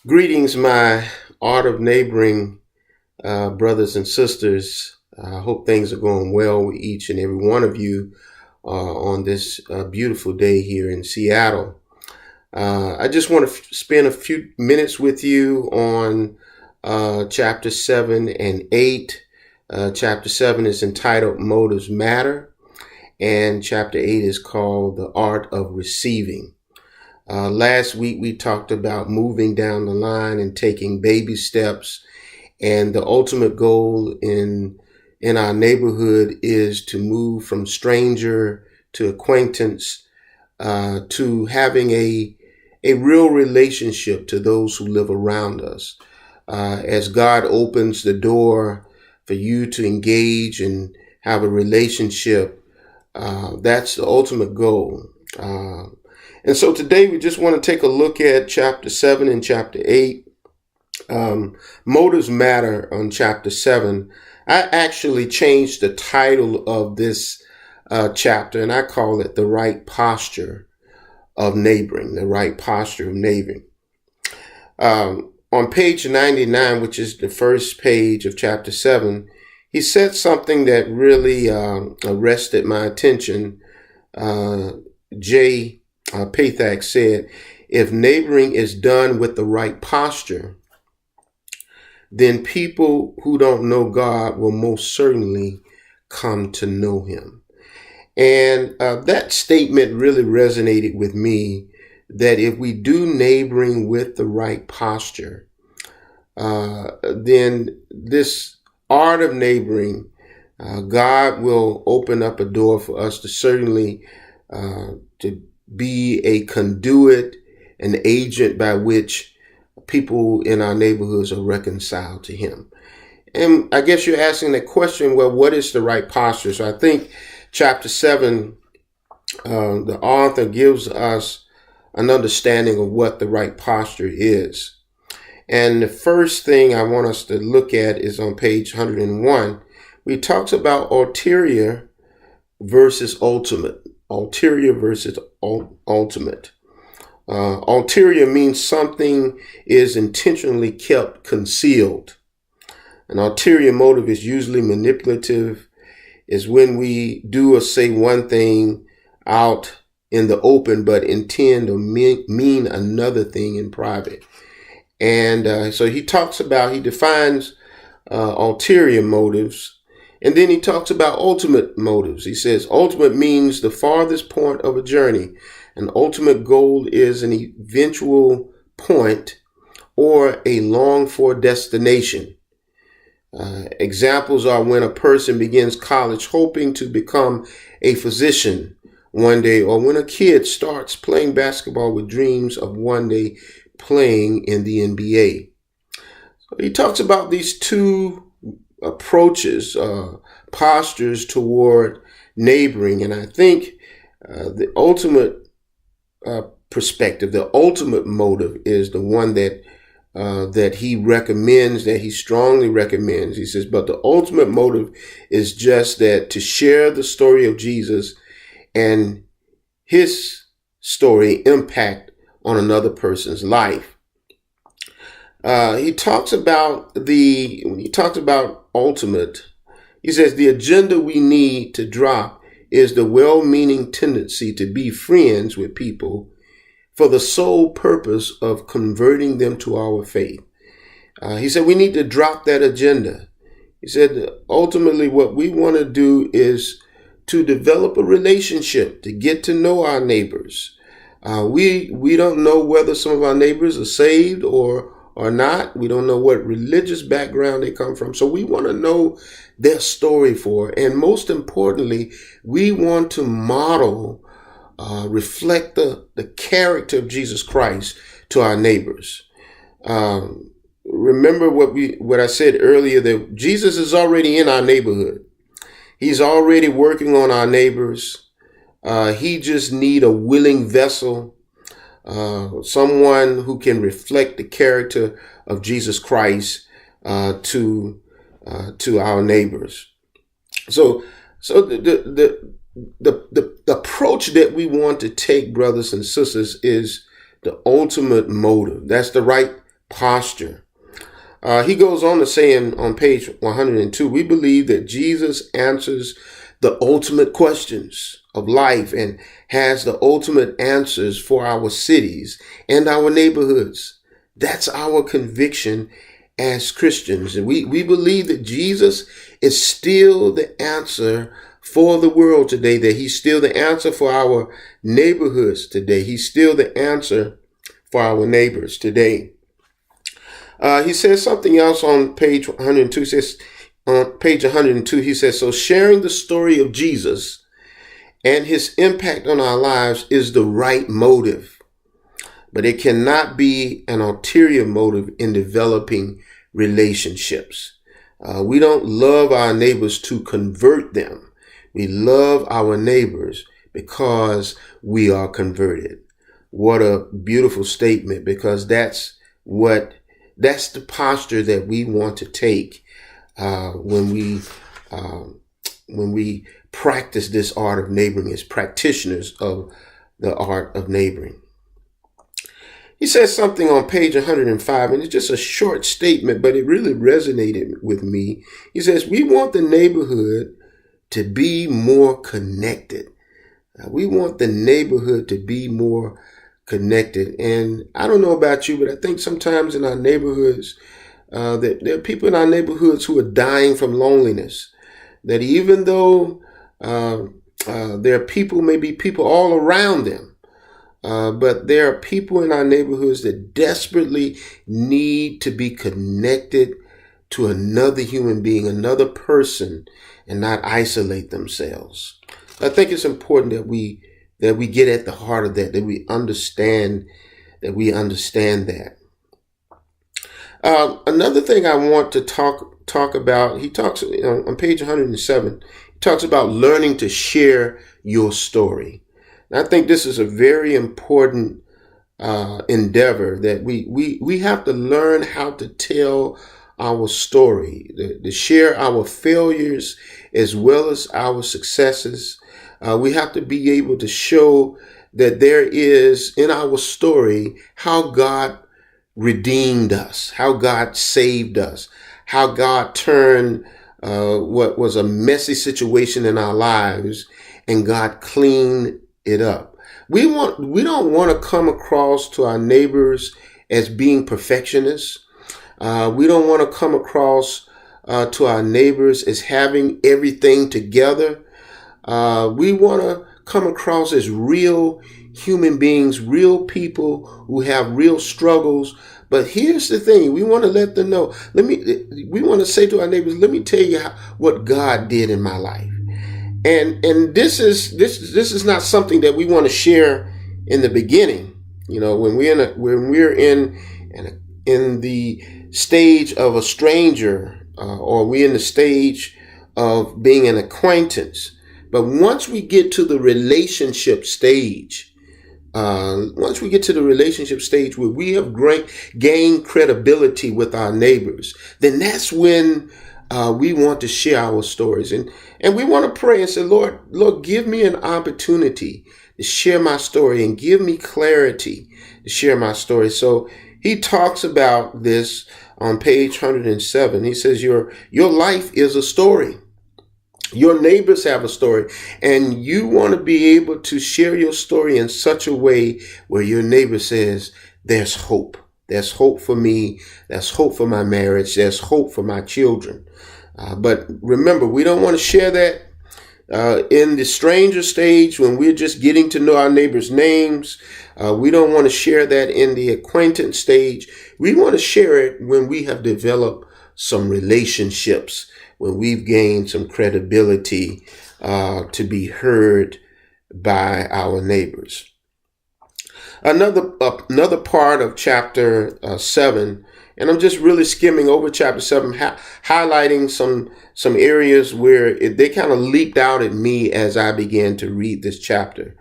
Greetings, my art of neighboring brothers and sisters. I hope things are going well with each and every one of you on this beautiful day here in Seattle. I just want to spend a few minutes with you on chapter 7 and 8. Chapter 7 is entitled Motives Matter, and chapter 8 is called The Art of Receiving. Last week we talked about moving down the line and taking baby steps, and the ultimate goal in our neighborhood is to move from stranger to acquaintance, to having a real relationship to those who live around us. As God opens the door for you to engage and have a relationship, that's the ultimate goal. And so today we just want to take a look at chapter 7 and chapter 8. Motives Matter on chapter 7. I actually changed the title of this chapter, and I call it The Right Posture of Neighboring. The Right Posture of Neighboring. On page 99, which is the first page of chapter 7, he said something that really arrested my attention. J. Pathak said, if neighboring is done with the right posture, then people who don't know God will most certainly come to know him. And that statement really resonated with me, that if we do neighboring with the right posture, then this art of neighboring, God will open up a door for us to certainly to be a conduit, an agent by which people in our neighborhoods are reconciled to him. And I guess you're asking the question, well, what is the right posture? So I think chapter 7, the author gives us an understanding of what the right posture is. And the first thing I want us to look at is on page 101. We talks about ulterior versus ultimate. Ulterior versus ultimate. Ulterior means something is intentionally kept concealed. An ulterior motive is usually manipulative, is when we do or say one thing out in the open, but intend or mean another thing in private. And so he defines ulterior motives. And then he talks about ultimate motives. He says ultimate means the farthest point of a journey. An ultimate goal is an eventual point or a longed for destination. Examples are when a person begins college hoping to become a physician one day, or when a kid starts playing basketball with dreams of one day playing in the NBA. So he talks about these two approaches, postures toward neighboring. And I think the ultimate perspective, the ultimate motive is the one that he recommends, that he strongly recommends. He says, but the ultimate motive is just that to share the story of Jesus and his story impact on another person's life. He talks about ultimate, he says the agenda we need to drop is the well-meaning tendency to be friends with people for the sole purpose of converting them to our faith. He said we need to drop that agenda. He said ultimately what we want to do is to develop a relationship, to get to know our neighbors. We don't know whether some of our neighbors are saved or not. We don't know what religious background they come from. So we want to know their story and most importantly, we want to model, reflect the character of Jesus Christ to our neighbors. Remember what I said earlier, that Jesus is already in our neighborhood. He's already working on our neighbors. He just need a willing vessel, someone who can reflect the character of Jesus Christ to our neighbors. So the approach that we want to take, brothers and sisters, is the ultimate motive. That's the right posture. He goes on to say on page 102, we believe that Jesus answers the ultimate questions of life and has the ultimate answers for our cities and our neighborhoods. That's our conviction as Christians. And we believe that Jesus is still the answer for the world today, that he's still the answer for our neighborhoods today. He's still the answer for our neighbors today. He says something else on page 102. He says, on page 102, he says, so sharing the story of Jesus and his impact on our lives is the right motive, but it cannot be an ulterior motive in developing relationships. We don't love our neighbors to convert them. We love our neighbors because we are converted. What a beautiful statement, because that's the posture that we want to take when we practice this art of neighboring as practitioners of the art of neighboring. He says something on page 105, and it's just a short statement, but it really resonated with me. He says, we want the neighborhood to be more connected. We want the neighborhood to be more connected. And I don't know about you, but I think sometimes in our neighborhoods, that there are people in our neighborhoods who are dying from loneliness. That even though there are people, maybe people all around them, but there are people in our neighborhoods that desperately need to be connected to another human being, another person, and not isolate themselves. I think it's important that we get at the heart of that we understand that. Another thing I want to talk about, he talks on page 107, he talks about learning to share your story. And I think this is a very important endeavor, that we have to learn how to tell our story, to share our failures as well as our successes. We have to be able to show that there is in our story how God redeemed us, how God saved us, how God turned what was a messy situation in our lives and God cleaned it up. We don't want to come across to our neighbors as being perfectionists. We don't want to come across to our neighbors as having everything together. We want to come across as real human beings, real people who have real struggles. But here's the thing: we want to let them know. We want to say to our neighbors, "Let me tell you what God did in my life." And this is not something that we want to share in the beginning. You know, when we're in the stage of a stranger, or we're in the stage of being an acquaintance. But once we get to the relationship stage, where we have gained credibility with our neighbors, then that's when we want to share our stories. And we want to pray and say, Lord, give me an opportunity to share my story and give me clarity to share my story. So he talks about this on page 107. He says, your life is a story. Your neighbors have a story, and you want to be able to share your story in such a way where your neighbor says, there's hope. There's hope for me. There's hope for my marriage. There's hope for my children. But remember, we don't want to share that in the stranger stage when we're just getting to know our neighbors' names. We don't want to share that in the acquaintance stage. We want to share it when we have developed some relationships, when we've gained some credibility to be heard by our neighbors. Another part of chapter 7, and I'm just really skimming over chapter 7, highlighting some areas where they kind of leaped out at me as I began to read this chapter.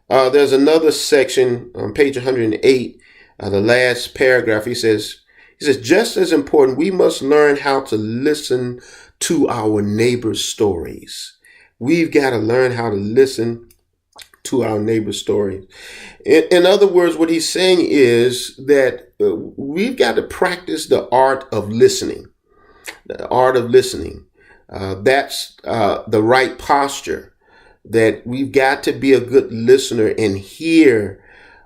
There's another section on page 108, the last paragraph. He says, just as important, we must learn how to listen to our neighbors' stories. We've got to learn how to listen to our neighbor's story. In other words, what he's saying is that we've got to practice the art of listening. The art of listening. That's the right posture. That we've got to be a good listener and hear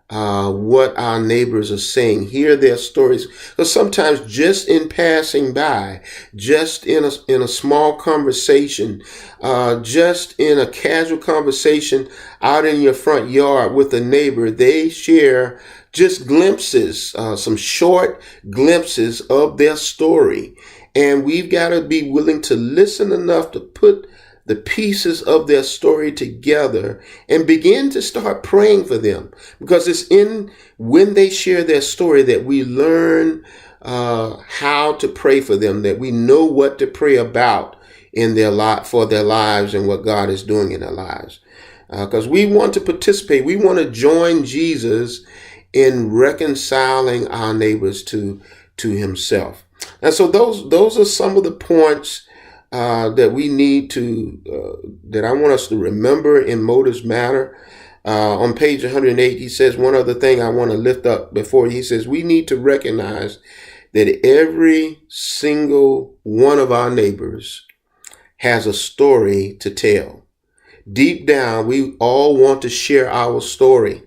what our neighbors are saying, hear their stories. Because sometimes just in passing by, just in a small conversation, just in a casual conversation out in your front yard with a neighbor, they share just glimpses, some short glimpses of their story. And we've got to be willing to listen enough to put the pieces of their story together and begin to start praying for them, because it's in when they share their story that we learn how to pray for them, that we know what to pray about in their for their lives and what God is doing in their lives. Because we want to participate, we want to join Jesus in reconciling our neighbors to Himself. And so those are some of the points that we need to, that I want us to remember in Motives Matter. On page 108, he says one other thing I want to lift up before. He says we need to recognize that every single one of our neighbors has a story to tell. Deep down, we all want to share our story.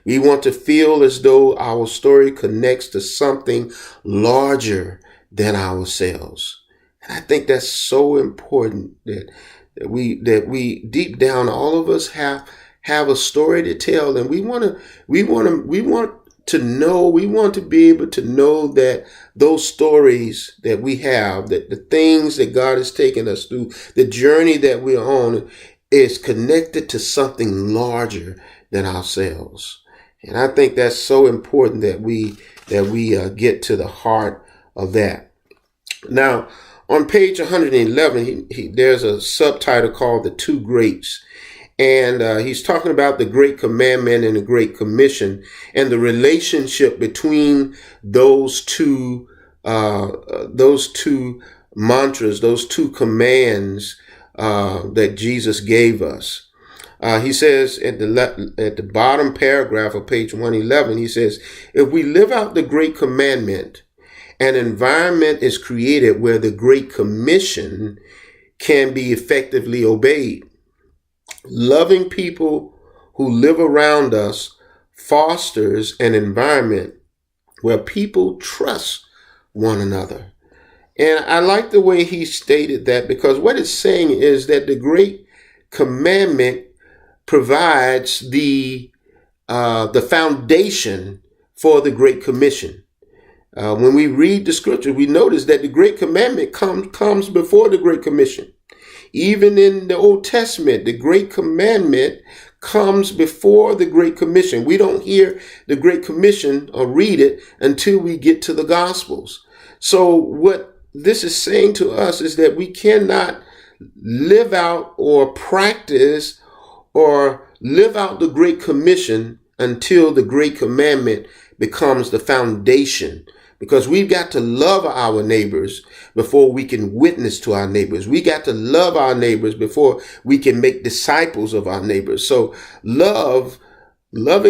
We want to feel as though our story connects to something larger than ourselves. I think that's so important that we deep down, all of us have a story to tell, and we want to know, we want to be able to know that those stories that we have, that the things that God has taken us through, the journey that we're on, is connected to something larger than ourselves. And I think that's so important that we get to the heart of that. Now, on page 111, there's a subtitle called The Two Greats. And he's talking about the Great Commandment and the Great Commission and the relationship between those two mantras, those two commands that Jesus gave us. He says at the bottom paragraph of page 111, he says, if we live out the Great Commandment, an environment is created where the Great Commission can be effectively obeyed. Loving people who live around us fosters an environment where people trust one another. And I like the way he stated that, because what it's saying is that the Great Commandment provides the foundation for the Great Commission. When we read the scripture, we notice that the Great Commandment comes before the Great Commission. Even in the Old Testament, the Great Commandment comes before the Great Commission. We don't hear the Great Commission or read it until we get to the Gospels. So what this is saying to us is that we cannot live out or practice or live out the Great Commission until the Great Commandment becomes the foundation. Because we've got to love our neighbors before we can witness to our neighbors. We got to love our neighbors before we can make disciples of our neighbors. So loving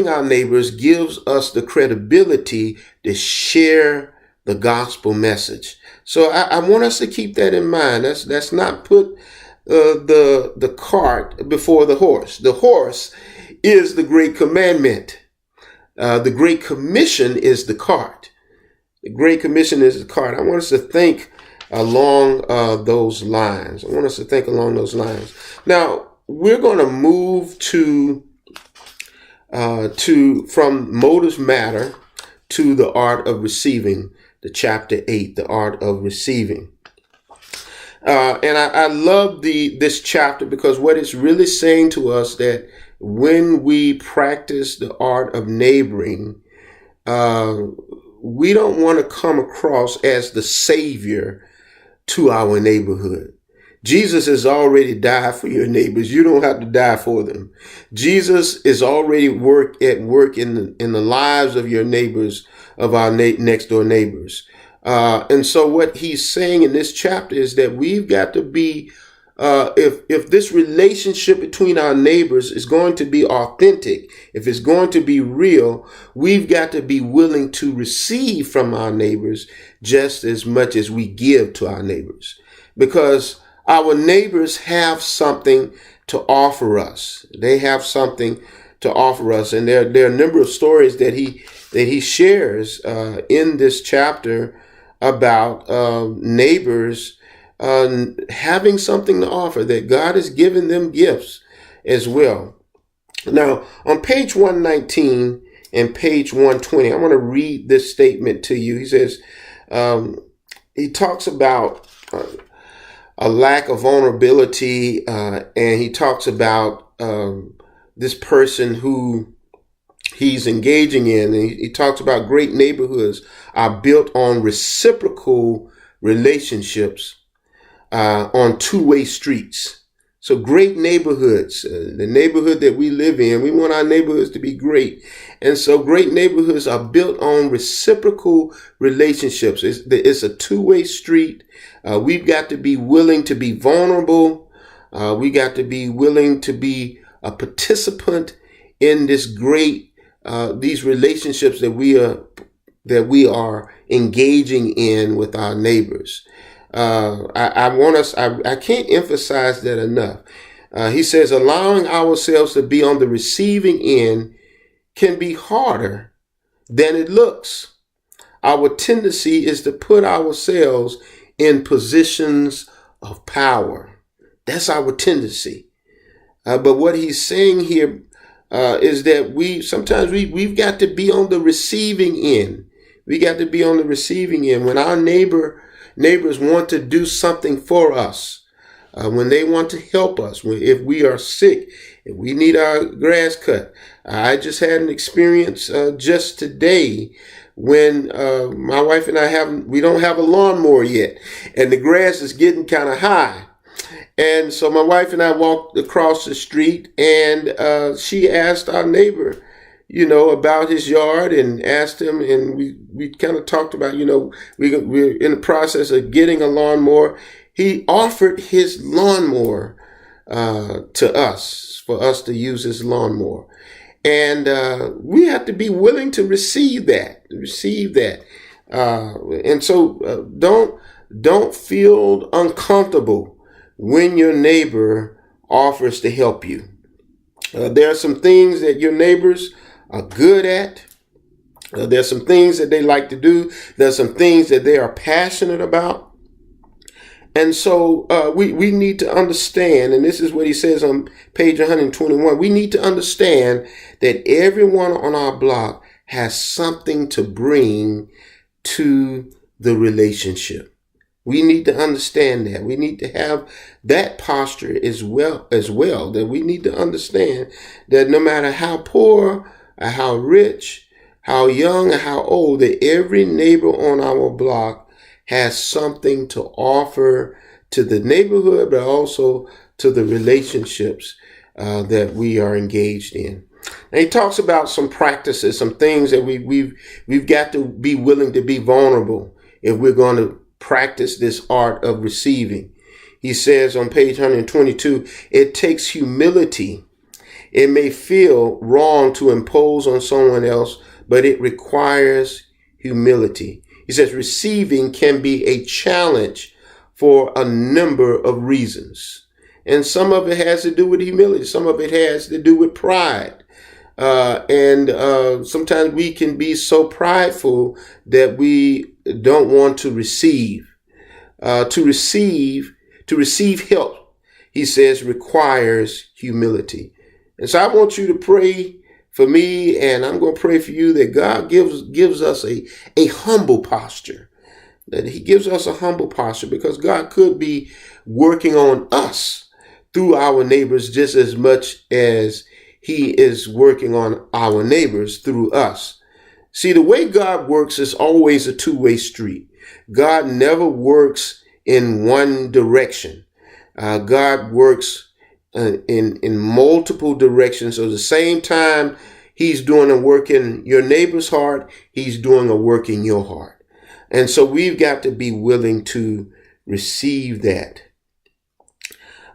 our neighbors gives us the credibility to share the gospel message. So I want us to keep that in mind. Let's not put the cart before the horse. The horse is the Great Commandment. The Great Commission is the cart. The Great Commission is the cart. I want us to think along those lines. Now, we're going to move from Motives Matter to the Art of Receiving, the chapter 8, the Art of Receiving. And I love this chapter, because what it's really saying to us that when we practice the art of neighboring, we don't want to come across as the savior to our neighborhood. Jesus has already died for your neighbors. You don't have to die for them. Jesus is already at work in the lives of your neighbors, of our next door neighbors. And so what he's saying in this chapter is that we've got to be if this relationship between our neighbors is going to be authentic, if it's going to be real, we've got to be willing to receive from our neighbors just as much as we give to our neighbors, because our neighbors have something to offer us. They have something to offer us, and there are a number of stories that he shares in this chapter about neighbors having something to offer, that God has given them gifts as well. Now, on page 119 and page 120, I want to read this statement to you. He says, he talks about a lack of vulnerability, and he talks about this person who he's engaging in. And he talks about great neighborhoods are built on reciprocal relationships, on two-way streets. So great neighborhoods, the neighborhood that we live in, we want our neighborhoods to be great. And so great neighborhoods are built on reciprocal relationships. It's a two-way street. We've got to be willing to be vulnerable. We got to be willing to be a participant in this great, these relationships that we are engaging in with our neighbors. I can't emphasize that enough. He says, allowing ourselves to be on the receiving end can be harder than it looks. Our tendency is to put ourselves in positions of power. That's our tendency. But what he's saying here is that we've got to be on the receiving end. We got to be on the receiving end. When our neighbors want to do something for us, when they want to help us, if we are sick, if we need our grass cut. I just had an experience just today when my wife and we don't have a lawnmower yet, and the grass is getting kind of high. And so my wife and I walked across the street, and she asked our neighbor, about his yard, and asked him, and we kind of talked about, we're in the process of getting a lawnmower. He offered his lawnmower to us, for us to use his lawnmower. And we have to be willing to receive that. And so don't feel uncomfortable when your neighbor offers to help you. There are some things that your neighbors are good at. There's some things that they like to do. There's some things that they are passionate about. And so we need to understand, and this is what he says on page 121, we need to understand that everyone on our block has something to bring to the relationship. We need to understand that. We need to have that posture as well, that we need to understand that no matter how poor or how rich, how young or how old, that every neighbor on our block has something to offer to the neighborhood, but also to the relationships that we are engaged in. And he talks about some practices, some things that we've got to be willing to be vulnerable if we're going to practice this art of receiving. He says on page 122, it takes humility. It may feel wrong to impose on someone else, but it requires humility. He says receiving can be a challenge for a number of reasons. And some of it has to do with humility. Some of it has to do with pride. And sometimes we can be so prideful that we don't want to receive. To receive help, he says, requires humility. And so I want you to pray for me, and I'm going to pray for you that God gives us a humble posture, that he gives us a humble posture, because God could be working on us through our neighbors just as much as he is working on our neighbors through us. See, the way God works is always a two-way street. God never works in one direction. God works in multiple directions. So at the same time he's doing a work in your neighbor's heart, he's doing a work in your heart. And so we've got to be willing to receive that.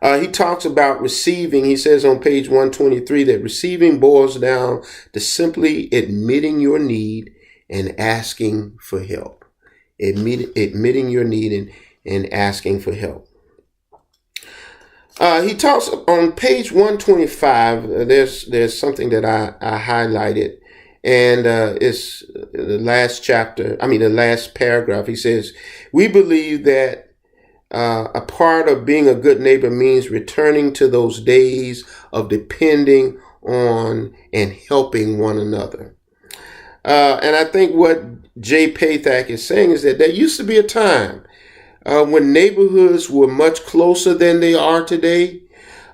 He talks about receiving. He says on page 123 that receiving boils down to simply admitting your need and asking for help. Admitting your need and asking for help. He talks on page 125. There's something that I highlighted, and it's the last chapter. The last paragraph. He says, "We believe that a part of being a good neighbor means returning to those days of depending on and helping one another." And I think what Jay Pathak is saying is that there used to be a time when neighborhoods were much closer than they are today.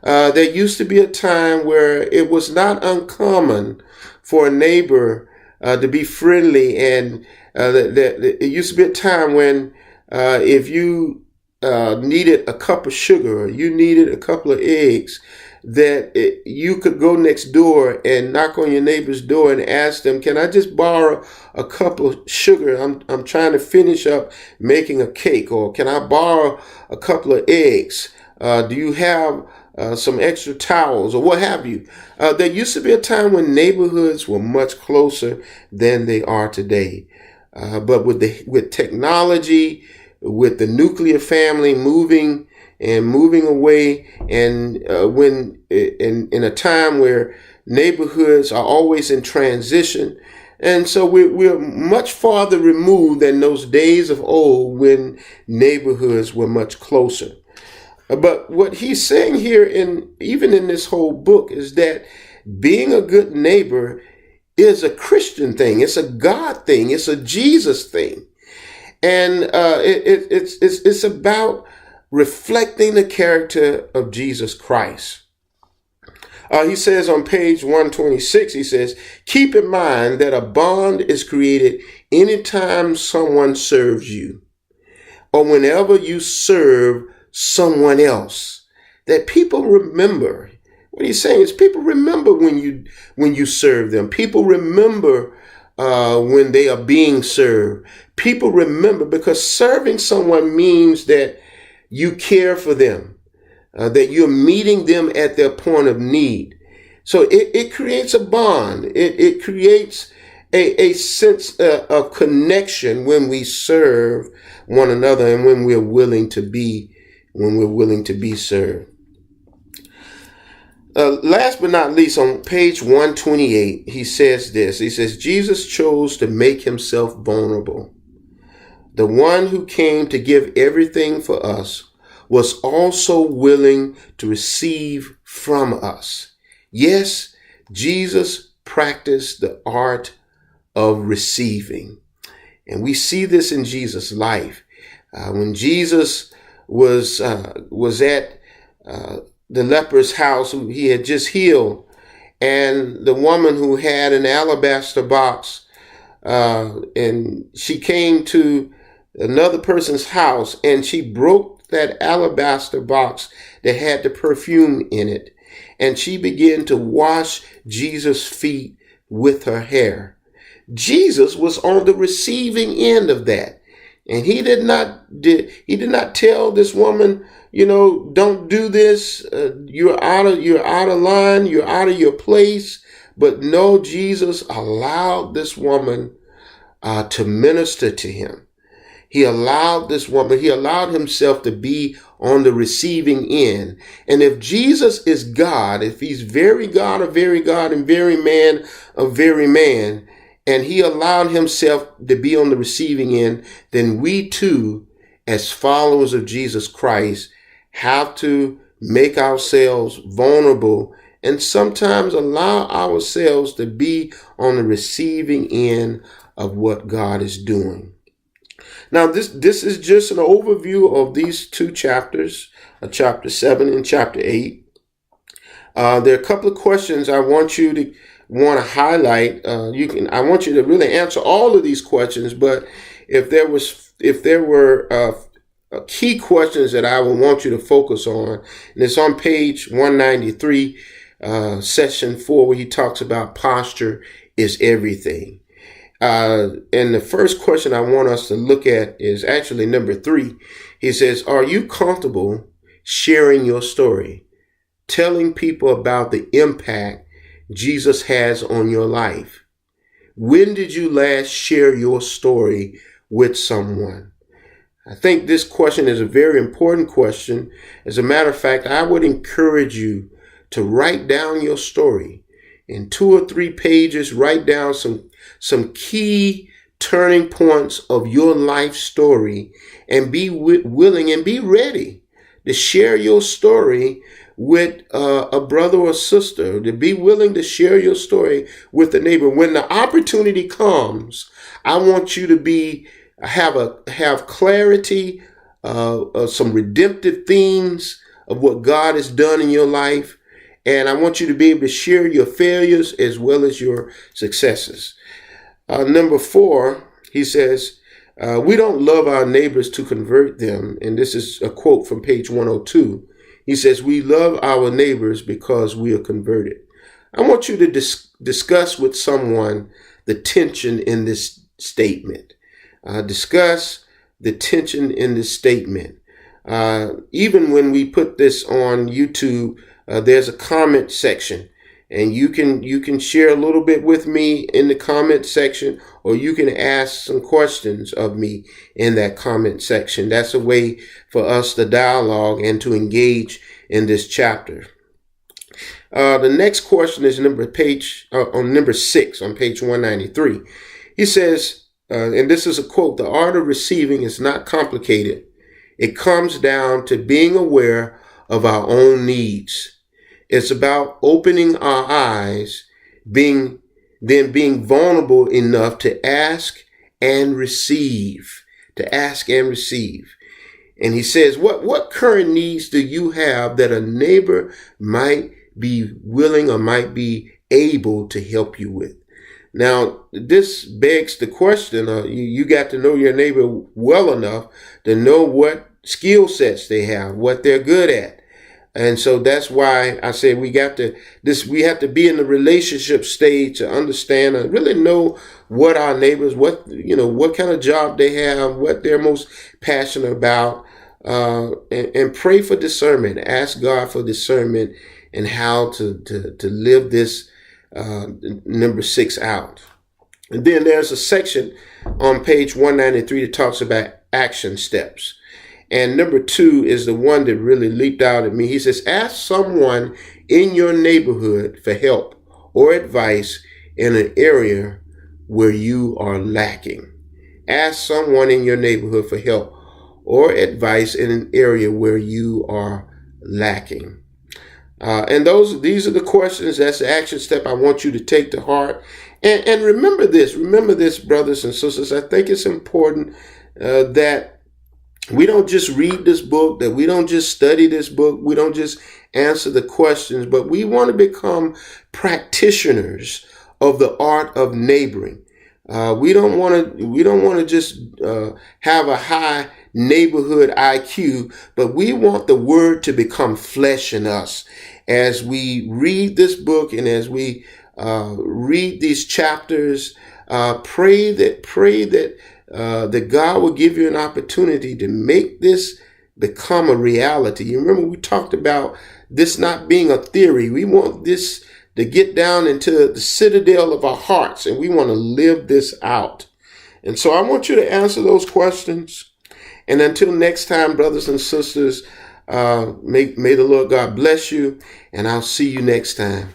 There used to be a time where it was not uncommon for a neighbor to be friendly, and it used to be a time when if you needed a cup of sugar, or you needed a couple of eggs, that you could go next door and knock on your neighbor's door and ask them, "Can I just borrow a cup of sugar? I'm trying to finish up making a cake," or "Can I borrow a couple of eggs? Do you have some extra towels?" or what have you. There used to be a time when neighborhoods were much closer than they are today. But with technology, with the nuclear family moving away, and when in a time where neighborhoods are always in transition, and so we're much farther removed than those days of old when neighborhoods were much closer. But what he's saying here, even in this whole book, is that being a good neighbor is a Christian thing. It's a God thing. It's a Jesus thing. And it's about reflecting the character of Jesus Christ. He says on page 126, he says, "Keep in mind that a bond is created anytime someone serves you, or whenever you serve someone else." That people remember. What he's saying is people remember when you serve them. People remember when they are being served. People remember, because serving someone means that you care for them, that you're meeting them at their point of need. So it creates a bond. It creates a sense of connection when we serve one another and when we're willing to be served. Last but not least, on page 128, he says this. He says, "Jesus chose to make himself vulnerable. The one who came to give everything for us was also willing to receive from us." Yes, Jesus practiced the art of receiving. And we see this in Jesus' life. When Jesus was at the leper's house, who he had just healed, and the woman who had an alabaster box, and she came to another person's house, and she broke that alabaster box that had the perfume in it, and she began to wash Jesus' feet with her hair. Jesus was on the receiving end of that, and he did not tell this woman, "Don't do this. You're out of line. You're out of your place." But no, Jesus allowed this woman to minister to him. He allowed himself to be on the receiving end. And if Jesus is God, if he's very God of very God and very man of very man, and he allowed himself to be on the receiving end, then we too, as followers of Jesus Christ, have to make ourselves vulnerable and sometimes allow ourselves to be on the receiving end of what God is doing. Now, this is just an overview of these two chapters, chapter 7 and chapter 8. There are a couple of questions I want to highlight. I want you to really answer all of these questions, but if there were key questions that I would want you to focus on, and it's on page 193, section 4, where he talks about posture is everything. And the first question I want us to look at is actually number 3. He says, "Are you comfortable sharing your story, telling people about the impact Jesus has on your life. When did you last share your story with someone? I think this question is a very important question. As a matter of fact, I would encourage you to write down your story. In 2 or 3 pages, write down some key turning points of your life story, and be willing and be ready to share your story with a brother or sister, to be willing to share your story with a neighbor. When the opportunity comes, I want you to have clarity, some redemptive themes of what God has done in your life. And I want you to be able to share your failures as well as your successes. Number 4, he says, we don't love our neighbors to convert them. And this is a quote from page 102. He says, we love our neighbors because we are converted. I want you to discuss with someone the tension in this statement. Discuss the tension in this statement. Even when we put this on YouTube, there's a comment section, and you can share a little bit with me in the comment section, or you can ask some questions of me in that comment section. That's a way for us to dialogue and to engage in this chapter. The next question is number 6 on page 193. He says, and this is a quote, the art of receiving is not complicated. It comes down to being aware of our own needs. It's about opening our eyes, being vulnerable enough to ask and receive, And he says, what current needs do you have that a neighbor might be willing or might be able to help you with? Now, this begs the question, you got to know your neighbor well enough to know what skill sets they have, what they're good at. And so that's why I say we have to be in the relationship stage to understand and really know what our neighbors, what kind of job they have, what they're most passionate about, and pray for discernment. Ask God for discernment and how to live this number 6 out. And then there's a section on page 193 that talks about action steps. And number 2 is the one that really leaped out at me. He says, ask someone in your neighborhood for help or advice in an area where you are lacking. Ask someone in your neighborhood for help or advice in an area where you are lacking. And these are the questions. That's the action step I want you to take to heart. And remember this, brothers and sisters. I think it's important that we don't just read this book, that we don't just study this book, we don't just answer the questions, but we want to become practitioners of the art of neighboring. We don't want to just have a high neighborhood IQ, but we want the word to become flesh in us. As we read this book and as we read these chapters, pray that God will give you an opportunity to make this become a reality. You remember we talked about this not being a theory. We want this to get down into the citadel of our hearts, and we want to live this out. And so I want you to answer those questions. And until next time, brothers and sisters, may the Lord God bless you, and I'll see you next time.